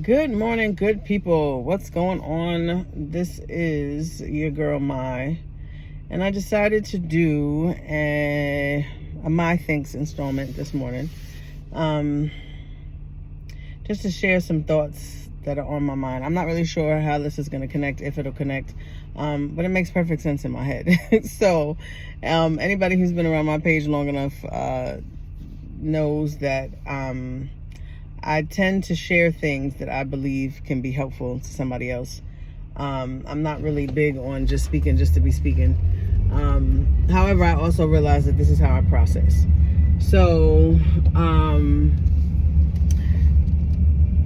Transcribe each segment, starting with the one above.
Good morning, good people. What's going on? This is your girl Mai, and I decided to do a My Thinks installment this morning, just to share some thoughts that are on my mind. I'm not really sure how this is going to connect, if it'll connect, but it makes perfect sense in my head. So, anybody who's been around my page long enough knows that I tend to share things that I believe can be helpful to somebody else. I'm not really big on just speaking just to be speaking. However, I also realize that this is how I process. So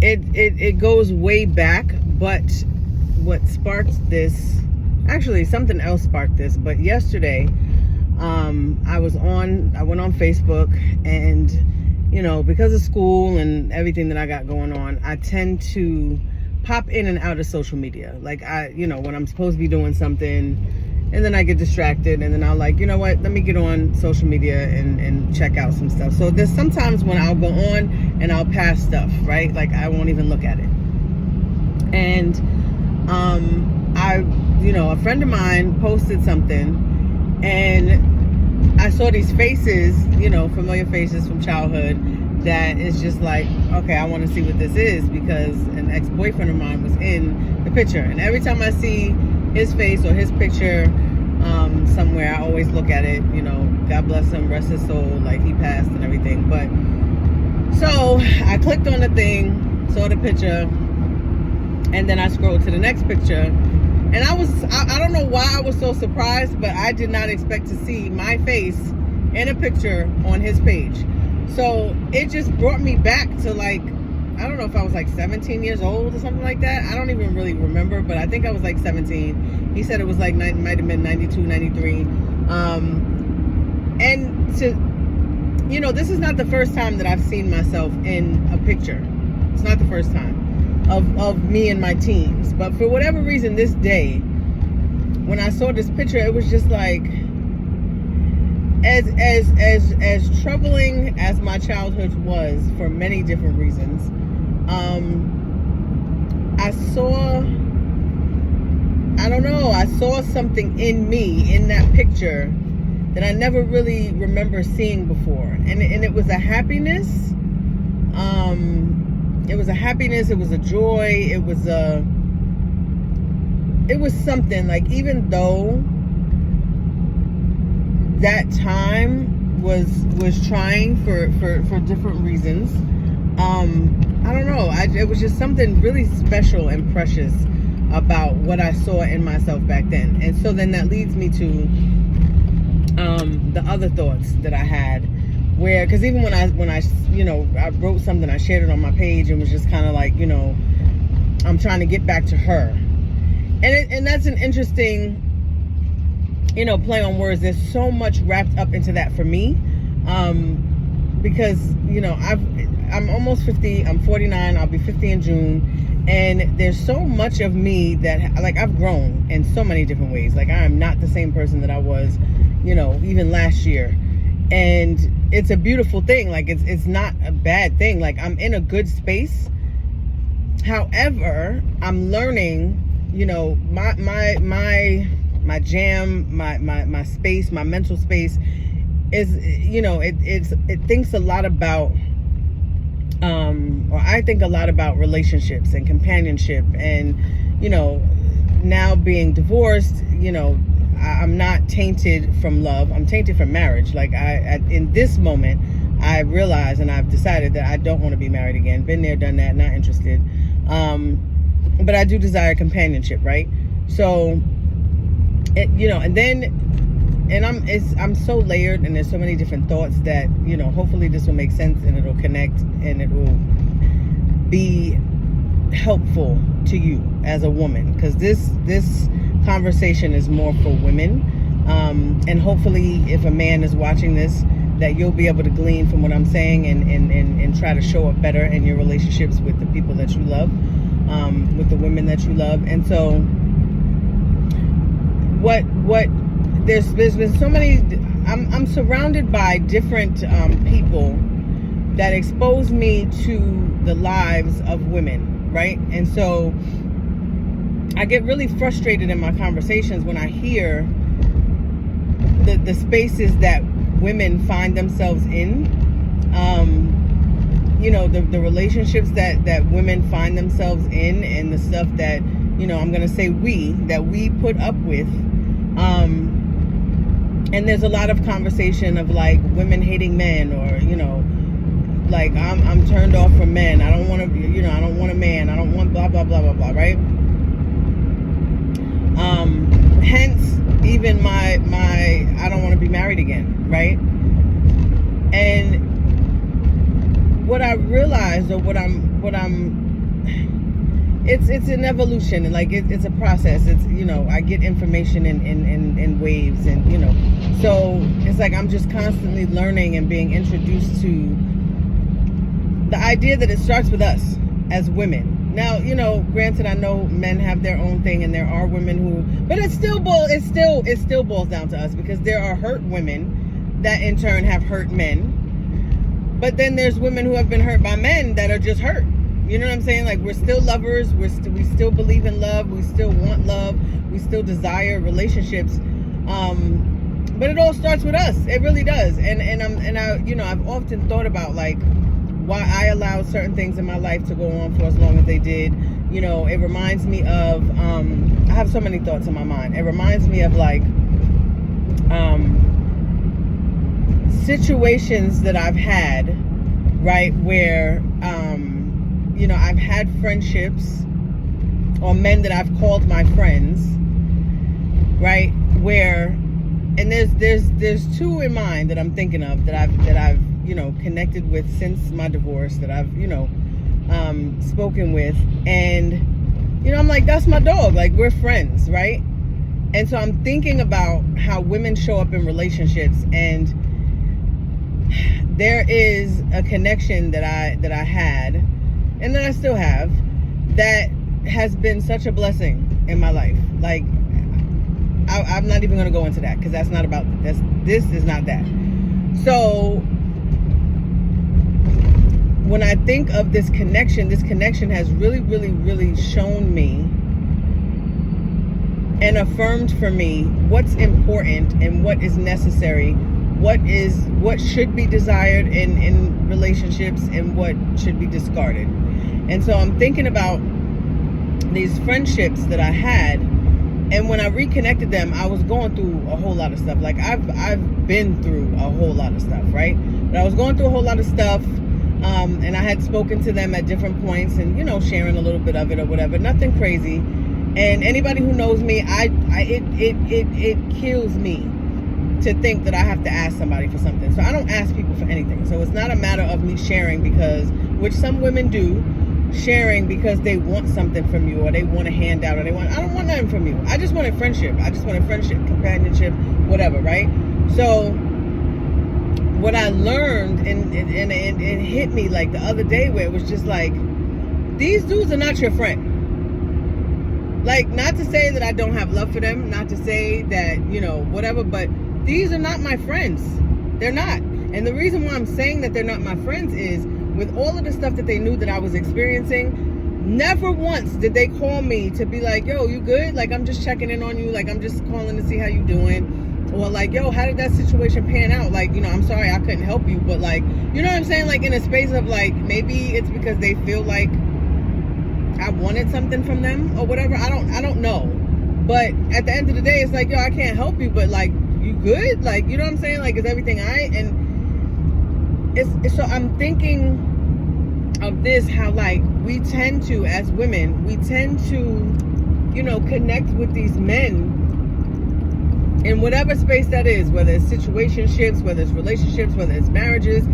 it goes way back, but what sparked this, actually something else sparked this, but yesterday I went on Facebook, and because of school and everything that I got going on, I tend to pop in and out of social media. Like when I'm supposed to be doing something, and then I get distracted, and then I'll let me get on social media and check out some stuff. So there's sometimes when I'll go on and I'll pass stuff, right? Like I won't even look at it. And a friend of mine posted something, and I saw these faces, familiar faces from childhood, that is just like, okay, I want to see what this is, because an ex-boyfriend of mine was in the picture. And every time I see his face or his picture somewhere, I always look at it, God bless him, rest his soul, like he passed and everything. But so I clicked on the thing, saw the picture, and then I scrolled to the next picture. And I don't know why I was so surprised, but I did not expect to see my face in a picture on his page. So it just brought me back to I don't know if I was 17 years old or something like that. I don't even really remember, but I think I was 17. He said it was might have been 92, 93. And this is not the first time that I've seen myself in a picture. It's not the first time of me and my teens. But for whatever reason, this day, when I saw this picture, it was just as troubling as my childhood was, for many different reasons. I saw something in me in that picture that I never really remember seeing before. And it was a happiness. It was a happiness. It was a joy. It was something, even though that time was trying for different reasons. I don't know. It was just something really special and precious about what I saw in myself back then. And so then that leads me to the other thoughts that I had, because even when I wrote something, I shared it on my page, and was just kind of I'm trying to get back to her. And that's an interesting, play on words. There's so much wrapped up into that for me, because I'm almost 50. I'm 49. I'll be 50 in June, and there's so much of me that I've grown in so many different ways. I am not the same person that I was, even last year, and it's a beautiful thing. It's not a bad thing. I'm in a good space. However, I'm learning, my jam, my space, my mental space is, it thinks a lot about, or I think a lot about relationships and companionship, and, now being divorced, I'm not tainted from love. I'm tainted from marriage. In this moment, I realize, and I've decided that I don't want to be married again. Been there, done that, not interested. But I do desire companionship, right? So, I'm so layered, and there's so many different thoughts that, hopefully this will make sense, and it'll connect, and it will be helpful to you as a woman, because this conversation is more for women, and hopefully if a man is watching this, that you'll be able to glean from what I'm saying, and try to show up better in your relationships with the people that you love, with the women that you love. And so there's been so many, I'm surrounded by different people that expose me to the lives of women, right? And so I get really frustrated in my conversations when I hear the spaces that women find themselves in, the relationships that women find themselves in, and the stuff that, I'm going to say that we put up with. And there's a lot of conversation of like women hating men, or, like I'm turned off from men. I don't want to, I don't want a man. I don't want blah, blah, blah, blah, blah, right? Hence even my I don't want to be married again, right? And what I realized, or what I'm it's an evolution, and like it's a process. It's, I get information in waves, and so it's like I'm just constantly learning and being introduced to the idea that it starts with us as women. Now, granted, I know men have their own thing, and there are women who, but it still boils down to us, because there are hurt women that in turn have hurt men. But then there's women who have been hurt by men that are just hurt. You know what I'm saying? Like, we're still lovers. We still believe in love. We still want love. We still desire relationships. But it all starts with us. It really does. And I've often thought about like why I allowed certain things in my life to go on for as long as they did. It reminds me of I have so many thoughts in my mind. It reminds me of like situations that I've had, right, where I've had friendships, or men that I've called my friends, right, where, and there's two in mind that I'm thinking of that I've connected with since my divorce, that I've spoken with, and I'm like, that's my dog, like, we're friends, right? And so I'm thinking about how women show up in relationships, and there is a connection that I had, and that I still have, that has been such a blessing in my life. Like, I'm not even going to go into that, because that's not about this. This is not that. So when I think of this connection has really, really, really shown me and affirmed for me what's important and what is necessary, what should be desired in relationships, and what should be discarded. And so I'm thinking about these friendships that I had, and when I reconnected them, I was going through a whole lot of stuff. Like, I've been through a whole lot of stuff, right? But I was going through a whole lot of stuff, and I had spoken to them at different points, and sharing a little bit of it or whatever. Nothing crazy. And anybody who knows me, it kills me to think that I have to ask somebody for something. So I don't ask people for anything. So it's not a matter of me sharing because, which some women do, sharing because they want something from you, or they want a handout, or I don't want nothing from you. I just wanted friendship. Companionship, whatever, right? So what I learned, and it hit me like the other day, where it was just like, these dudes are not your friend. Like, not to say that I don't have love for them, not to say that, whatever, but these are not my friends. They're not. And the reason why I'm saying that they're not my friends is, with all of the stuff that they knew that I was experiencing, never once did they call me to be like, yo, you good? Like, I'm just checking in on you. Like, I'm just calling to see how you doing. Or like, yo, how did that situation pan out? Like, I'm sorry I couldn't help you. But like, you know what I'm saying? Like, in a space of like, maybe it's because they feel like I wanted something from them or whatever. I don't know. But at the end of the day, it's like, yo, I can't help you, but like, you good? Like, you know what I'm saying? Like, is everything all right? And so I'm thinking of this, how like we tend to, as women, connect with these men in whatever space that is, whether it's situationships, whether it's relationships, whether it's marriages,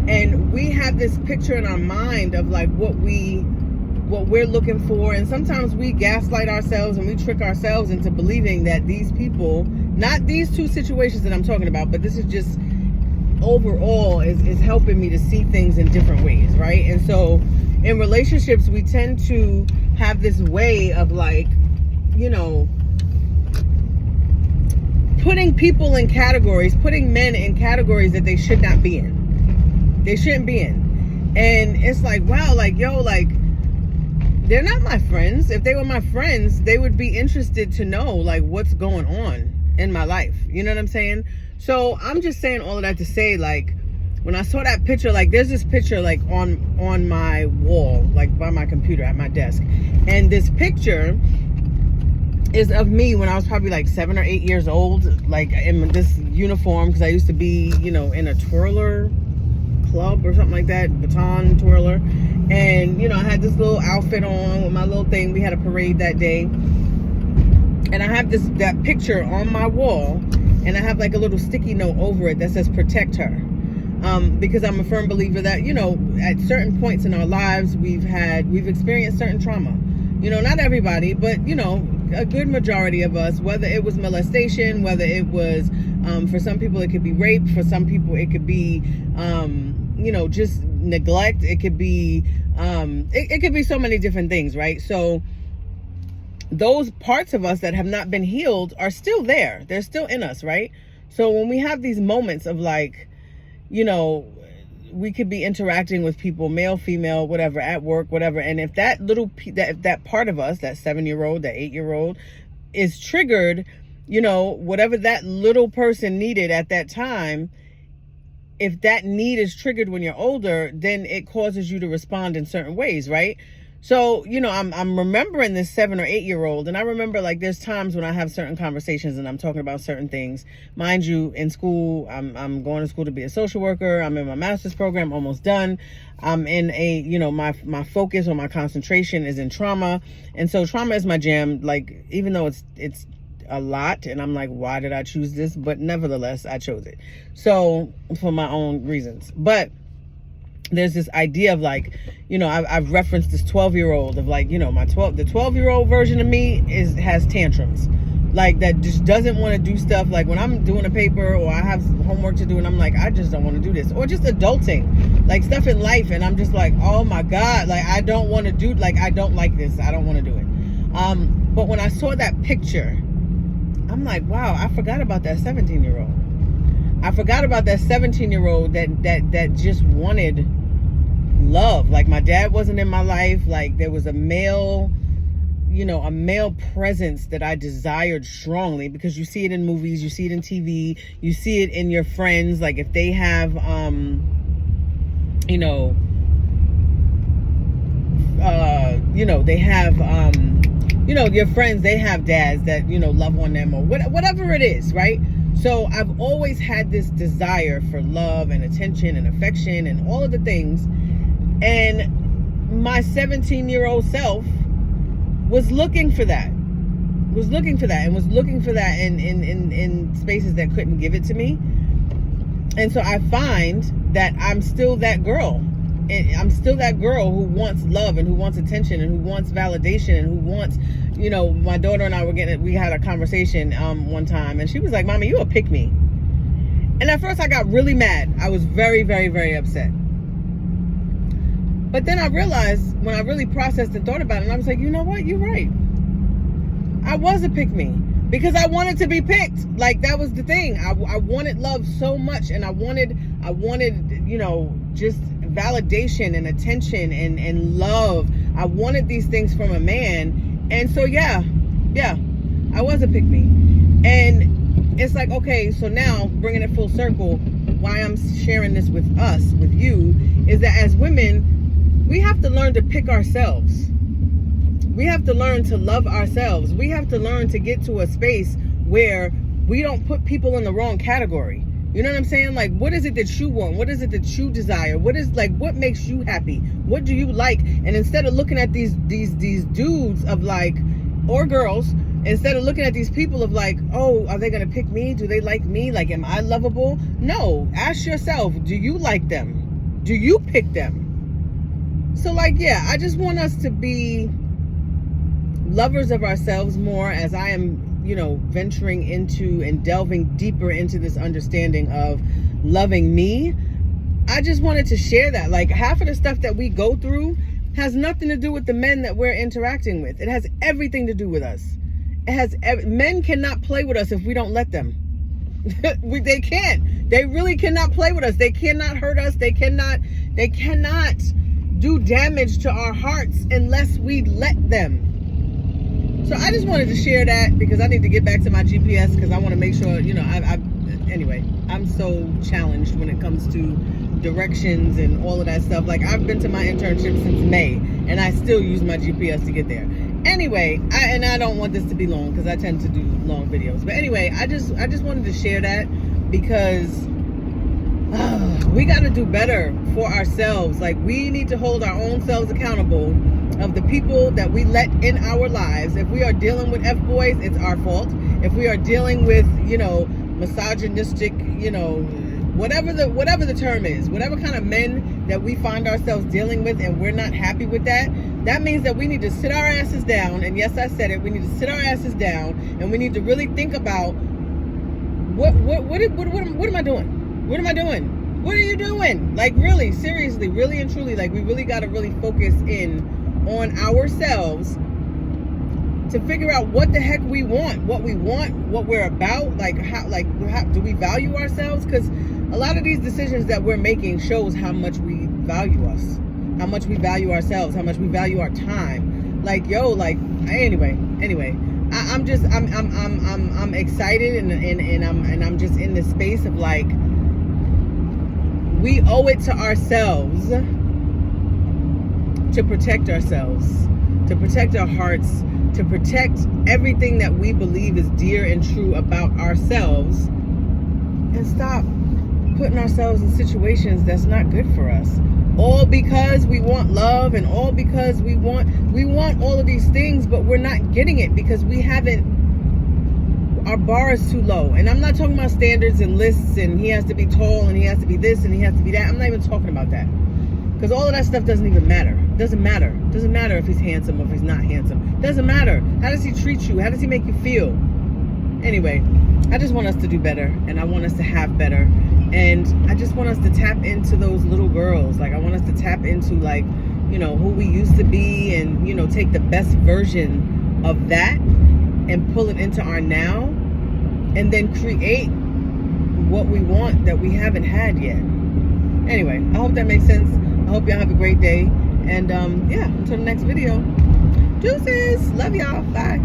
and we have this picture in our mind of like what we're looking for, and sometimes we gaslight ourselves and we trick ourselves into believing that these people, not these two situations that I'm talking about, but this is just overall is helping me to see things in different ways, right? And so in relationships, we tend to have this way of like, putting people in categories, putting men in categories that they should not be in. They shouldn't be in. And it's like, wow, like, yo, like, they're not my friends. If they were my friends, they would be interested to know, like, what's going on in my life. You know what I'm saying? So I'm just saying all of that to say, like, when I saw that picture, like, there's this picture, like, on my wall, like, by my computer at my desk. And this picture is of me when I was probably, like, 7 or 8 years old, like, in this uniform, because I used to be, you know, in a twirler club or something like that, baton twirler. And, you know, I had this little outfit on with my little thing. We had a parade that day. And I have that picture on my wall, and I have, like, a little sticky note over it that says protect her. Because I'm a firm believer that, you know, at certain points in our lives, we've experienced certain trauma. You know, not everybody, but, you know, a good majority of us, whether it was molestation, whether it was, for some people, it could be rape. For some people, it could be, you know, just neglect. It could be, it could be so many different things, right? So those parts of us that have not been healed are still there. They're still in us, right? So when we have these moments of, like, you know, we could be interacting with people, male, female, whatever, at work, whatever. And if that little, that part of us, that 7-year-old, that 8-year-old is triggered, you know, whatever that little person needed at that time, if that need is triggered when you're older, then it causes you to respond in certain ways, right? So, you know, I'm remembering this 7 or 8-year-old, and I remember, like, there's times when I have certain conversations and I'm talking about certain things. Mind you, in school, I'm going to school to be a social worker. I'm in my master's program, almost done. I'm in a, you know, my focus or my concentration is in trauma. And so trauma is my jam, like, even though it's a lot, and I'm like, why did I choose this? But nevertheless, I chose it. So for my own reasons. But there's this idea of, like, you know, I've referenced this 12-year-old of, like, you know, the 12-year-old version of me has tantrums, like, that just doesn't want to do stuff. Like, when I'm doing a paper or I have homework to do and I'm like, I just don't want to do this, or just adulting, like, stuff in life, and I'm just like, oh my God, like, I don't want to do, like, I don't like this, I don't want to do it. But when I saw that picture, I'm like, wow, I forgot about that 17-year-old. I forgot about that 17-year-old that just wanted love. Like, my dad wasn't in my life. Like, there was a male, you know, a male presence that I desired strongly, because you see it in movies, you see it in TV, you see it in your friends. Like, if they have, you know, they have, you know, your friends, they have dads that, you know, love on them, or whatever it is, right? So I've always had this desire for love and attention and affection and all of the things. And my 17-year-old self was looking for that, and was looking for that in spaces that couldn't give it to me. And so I find that I'm still that girl. And I'm still that girl who wants love and who wants attention and who wants validation and who wants, you know, my daughter and I we had a conversation one time, and she was like, Mommy, you a pick me. And at first I got really mad. I was very, very, very upset. But then I realized, when I really processed and thought about it, and I was like, you know what? You're right. I was a pick me, because I wanted to be picked. Like, that was the thing. I wanted love so much, and I wanted, you know, just validation and attention and love. I wanted these things from a man. And so yeah, I was a pick me. And it's like, okay, so now bringing it full circle, why I'm sharing this with you, is that as women, we have to learn to pick ourselves. We have to learn to love ourselves. We have to learn to get to a space where we don't put people in the wrong category. You know what I'm saying? Like, what is it that you want? What is it that you desire? What makes you happy? What do you like? And instead of looking at these dudes of, like, or girls, instead of looking at these people of, like, oh, are they going to pick me? Do they like me? Like, am I lovable? No. Ask yourself, do you like them? Do you pick them? So, like, yeah, I just want us to be lovers of ourselves more, as I am, you know, venturing into and delving deeper into this understanding of loving me. I just wanted to share that. Like, half of the stuff that we go through has nothing to do with the men that we're interacting with. It has everything to do with us. Men cannot play with us if we don't let them. They can't. They really cannot play with us. They cannot hurt us. They cannot do damage to our hearts unless we let them. So I just wanted to share that because I need to get back to my GPS because I want to make sure, anyway, I'm so challenged when it comes to directions and all of that stuff. Like, I've been to my internship since May and I still use my GPS to get there. Anyway, I don't want this to be long because I tend to do long videos. But anyway, I just wanted to share that because we got to do better for ourselves. Like, we need to hold our own selves accountable of the people that we let in our lives. If we are dealing with F-boys, it's our fault. If we are dealing with, misogynistic, whatever the term is, whatever kind of men that we find ourselves dealing with and we're not happy with that means that we need to sit our asses down. And yes, I said it, we need to sit our asses down and we need to really think about what am I doing? What am I doing? What are you doing? Like, really, seriously, really and truly, like, we really got to really focus in on ourselves to figure out what the heck we want, what we're about, like how do we value ourselves? Because a lot of these decisions that we're making shows how much we value us, how much we value ourselves, how much we value our time. Like, anyway, I'm excited and I'm just in this space of like, we owe it to ourselves to protect ourselves, to protect our hearts, to protect everything that we believe is dear and true about ourselves, and stop putting ourselves in situations that's not good for us. All because we want love and all because we want all of these things, but we're not getting it because our bar is too low. And I'm not talking about standards and lists and he has to be tall and he has to be this and he has to be that. I'm not even talking about that. Because all of that stuff doesn't even matter. Doesn't matter. Doesn't matter if he's handsome or if he's not handsome. Doesn't matter. How does he treat you? How does he make you feel? Anyway, I just want us to do better and I want us to have better. And I just want us to tap into those little girls. Like, I want us to tap into, like, who we used to be and, take the best version of that and pull it into our now and then create what we want that we haven't had yet. Anyway, I hope that makes sense. I hope y'all have a great day. And until the next video. Deuces. Love y'all. Bye.